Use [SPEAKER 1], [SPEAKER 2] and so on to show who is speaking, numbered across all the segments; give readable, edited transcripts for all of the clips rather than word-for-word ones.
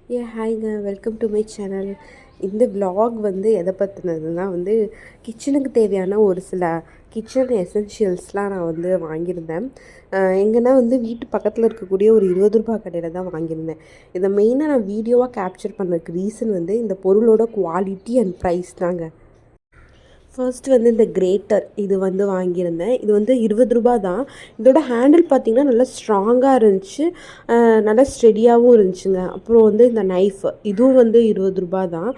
[SPEAKER 1] ஹாய்ங்க, welcome to my channel. இந்த vlog வந்து எதை பற்றினதுன்னா வந்து கிச்சனுக்கு தேவையான ஒரு சில கிச்சன் எசென்ஷியல்ஸ்லாம் நான் வந்து வாங்கியிருந்தேன். எங்கன்னா வந்து வீட்டு பக்கத்தில் இருக்கக்கூடிய ஒரு ரூ. 20 கடையில் தான் வாங்கியிருந்தேன். இதை மெயினாக நான் வீடியோவாக கேப்சர் பண்ணதுக்கு ரீசன் வந்து இந்த பொருளோட குவாலிட்டி அண்ட் ப்ரைஸ் தாங்க. ஃபர்ஸ்ட் வந்து இந்த கிரேட்டர் இது வந்து வாங்கியிருந்தேன். இது வந்து ரூ. 20 தான். இதோட ஹேண்டில் பார்த்திங்கன்னா நல்லா ஸ்ட்ராங்காக இருந்துச்சு, நல்லா ஸ்டெடியாகவும் இருந்துச்சுங்க. அப்புறம் வந்து இந்த நைஃப் இதுவும் வந்து ரூ. 20 தான்.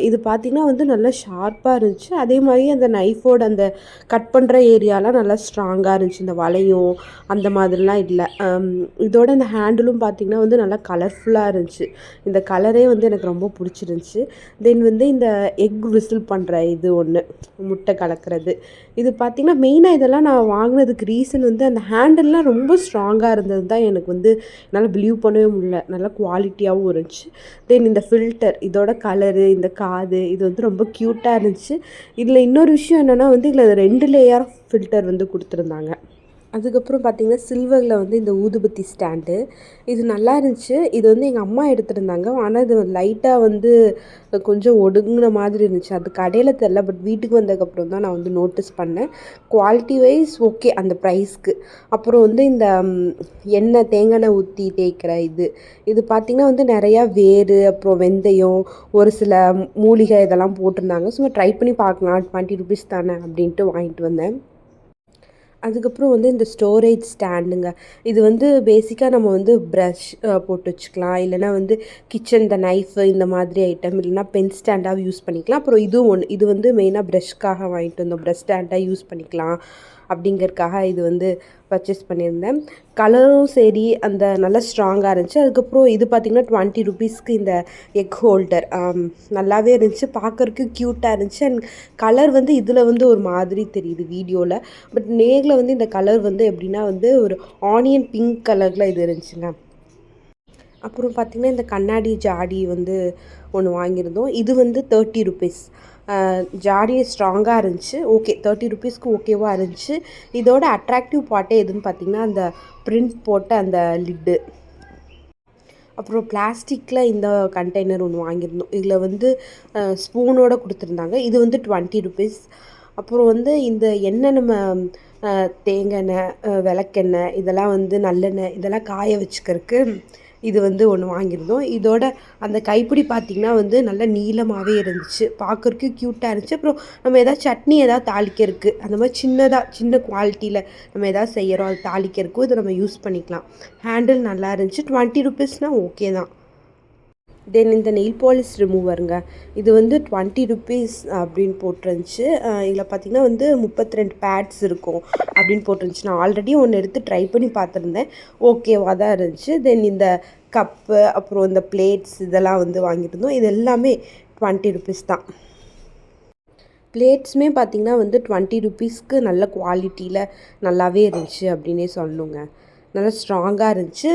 [SPEAKER 1] இது பார்த்திங்கன்னா வந்து நல்லா ஷார்ப்பாக இருந்துச்சு. அதே மாதிரி அந்த நைஃபோட அந்த கட் பண்ணுற ஏரியாலாம் நல்லா ஸ்ட்ராங்காக இருந்துச்சு. இந்த வளையும் அந்த மாதிரிலாம் இல்லை. இதோட இந்த ஹேண்டிலும் பார்த்திங்கன்னா வந்து நல்லா கலர்ஃபுல்லாக இருந்துச்சு. இந்த கலரே வந்து எனக்கு ரொம்ப பிடிச்சிருந்துச்சி. தென் வந்து இந்த எக் விசில் பண்ணுற இது ஒன்று, முட்டை கலக்கிறது. இது பார்த்திங்கன்னா மெயினாக இதெல்லாம் நான் வாங்கினதுக்கு ரீசன் வந்து அந்த ஹேண்டில்லாம் ரொம்ப ஸ்ட்ராங்காக இருந்தது தான் எனக்கு வந்து என்னால் பிலீவ் பண்ணவே முடியல. நல்லா குவாலிட்டியாகவும் இருந்துச்சு. தென் இந்த ஃபில்டர் இதோட கலரு, இந்த காது இது வந்து ரொம்ப க்யூட்டாக இருந்துச்சு. இதில் இன்னொரு விஷயம் என்னென்னா வந்து இதில் 2 லேயர் ஃபில்டர் வந்து கொடுத்துருந்தாங்க. அதுக்கப்புறம் பார்த்திங்கன்னா சில்வரில் வந்து இந்த ஊதுபத்தி ஸ்டாண்டு இது நல்லா இருந்துச்சு. இது வந்து எங்கள் அம்மா எடுத்துருந்தாங்க. ஆனால் இது லைட்டாக வந்து கொஞ்சம் ஒடுங்கின மாதிரி இருந்துச்சு. அது கடையில் தெரில, பட் வீட்டுக்கு வந்ததுக்கப்புறம் தான் நான் வந்து நோட்டீஸ் பண்ணேன். குவாலிட்டி வைஸ் ஓகே அந்த ப்ரைஸ்க்கு. அப்புறம் வந்து இந்த எண்ணெய் தேங்காய் எண்ணெய் ஊற்றி தேய்க்கிற இது பார்த்திங்கன்னா வந்து நிறையா வேர், அப்புறம் வெந்தயம், ஒரு சில மூலிகை இதெல்லாம் போட்டிருந்தாங்க. சும்மா ட்ரை பண்ணி பார்க்கலாம், ₹20 தானே அப்படின்ட்டு வாங்கிட்டு வந்தேன். அதுக்கப்புறம் வந்து இந்த ஸ்டோரேஜ் ஸ்டாண்டுங்க. இது வந்து பேசிக்காக நம்ம வந்து ப்ரஷ் போட்டு வச்சுக்கலாம், இல்லைனா வந்து கிச்சன் இந்த நைஃபு இந்த மாதிரி ஐட்டம், இல்லைனா பென் ஸ்டாண்டாக யூஸ் பண்ணிக்கலாம். அப்புறம் இதுவும் ஒன்று, இது வந்து மெயினாக ப்ரஷ்க்காக வாங்கிட்டு வந்தோம். ப்ரஷ் ஸ்டாண்டாக யூஸ் பண்ணிக்கலாம் அப்படிங்கிறதுக்காக இது வந்து பர்ச்சேஸ் பண்ணியிருந்தேன். கலரும் சரி அந்த நல்லா ஸ்ட்ராங்காக இருந்துச்சு. அதுக்கப்புறம் இது பார்த்திங்கன்னா ₹20க்கு இந்த எக் ஹோல்டர் நல்லாவே இருந்துச்சு. பார்க்குறக்கு க்யூட்டாக இருந்துச்சு. அண்ட் கலர் வந்து இதில் வந்து ஒரு மாதிரி தெரியுது வீடியோவில், பட் நேரில் வந்து இந்த கலர் வந்து எப்படின்னா வந்து ஒரு ஆனியன் பிங்க் கலரில் இது இருந்துச்சுங்க. அப்புறம் பார்த்திங்கன்னா இந்த கண்ணாடி ஜாடி வந்து ஒன்று வாங்கியிருந்தோம். இது வந்து ₹30. ஜாடி ஸ்ட்ராங்காக இருந்துச்சு. ஓகே, ₹30க்கு ஓகேவாக இருந்துச்சு. இதோட அட்ராக்டிவ் பார்ட்டே எதுன்னு பார்த்திங்கன்னா அந்த பிரிண்ட் போட்ட அந்த லிட்டு. அப்புறம் பிளாஸ்டிக்கில் இந்த கண்டெய்னர் ஒன்று வாங்கியிருந்தோம். இதில் வந்து ஸ்பூனோடு கொடுத்துருந்தாங்க. இது வந்து ₹20. அப்புறம் வந்து இந்த எண்ணெய் நம்ம தேங்காய் எண்ணெய், விளக்கெண்ணெய், இதெல்லாம் வந்து நல்லெண்ணெய் இதெல்லாம் காய வச்சுக்கிறதுக்கு இது வந்து ஒன்று வாங்கியிருந்தோம். இதோட அந்த கைப்பிடி பார்த்திங்கன்னா வந்து நல்லா நீளமாகவே இருந்துச்சு. பார்க்குறக்கு க்யூட்டாக இருந்துச்சு. அப்புறம் நம்ம எதாவது சட்னி எதாவது தாளிக்கிறதுக்கு அந்த மாதிரி சின்ன குவாலிட்டியில் நம்ம எதாவது செய்கிறோம், அது தாளிக்கிறதுக்கும் இதை நம்ம யூஸ் பண்ணிக்கலாம். ஹேண்டில் நல்லா இருந்துச்சு. ₹20னால் ஓகே தான். தென் இந்த நெயில் பாலிஷ் ரிமூவருங்க. இது வந்து ₹20 அப்படின்னு போட்டிருந்துச்சு. இதில் பார்த்திங்கன்னா வந்து 32 பேட்ஸ் இருக்கும் அப்படின்னு போட்டிருந்துச்சு. நான் ஆல்ரெடி ஒன்று எடுத்து ட்ரை பண்ணி பார்த்துருந்தேன். ஓகேவாக தான் இருந்துச்சு. தென் இந்த கப்பு, அப்புறம் இந்த பிளேட்ஸ் இதெல்லாம் வந்து வாங்கிட்டு இருந்தோம். இது எல்லாமே ₹20 தான். பிளேட்ஸுமே பார்த்திங்கன்னா வந்து ₹20க்கு நல்ல குவாலிட்டியில் நல்லாவே இருந்துச்சு அப்படின்னே சொல்லணுங்க. நல்லா ஸ்ட்ராங்காக இருந்துச்சு,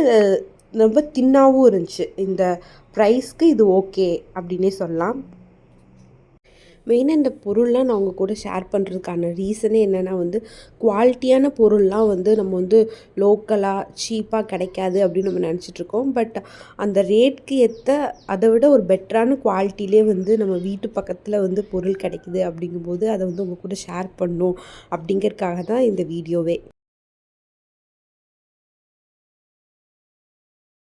[SPEAKER 1] ரொம்ப தின்னாகவும் இருந்துச்சு. இந்த ப்ரைஸ்க்கு இது ஓகே அப்படின்னே சொல்லலாம். மெயினாக இந்த பொருள்லாம் நான் உங்கள் கூட ஷேர் பண்ணுறதுக்கான ரீசனே என்னென்னா வந்து குவாலிட்டியான பொருள்லாம் வந்து நம்ம வந்து லோக்கலாக சீப்பாக கிடைக்காது அப்படின்னு நம்ம நினச்சிட்ருக்கோம். பட் அந்த ரேட்க்கு ஏற்ற அதை விட ஒரு பெட்டரான குவாலிட்டிலே வந்து நம்ம வீட்டு பக்கத்தில் வந்து பொருள் கிடைக்குது அப்படிங்கும்போது அதை வந்து உங்கள் கூட ஷேர் பண்ணணும் அப்படிங்கிறதுக்காக தான் இந்த வீடியோவே.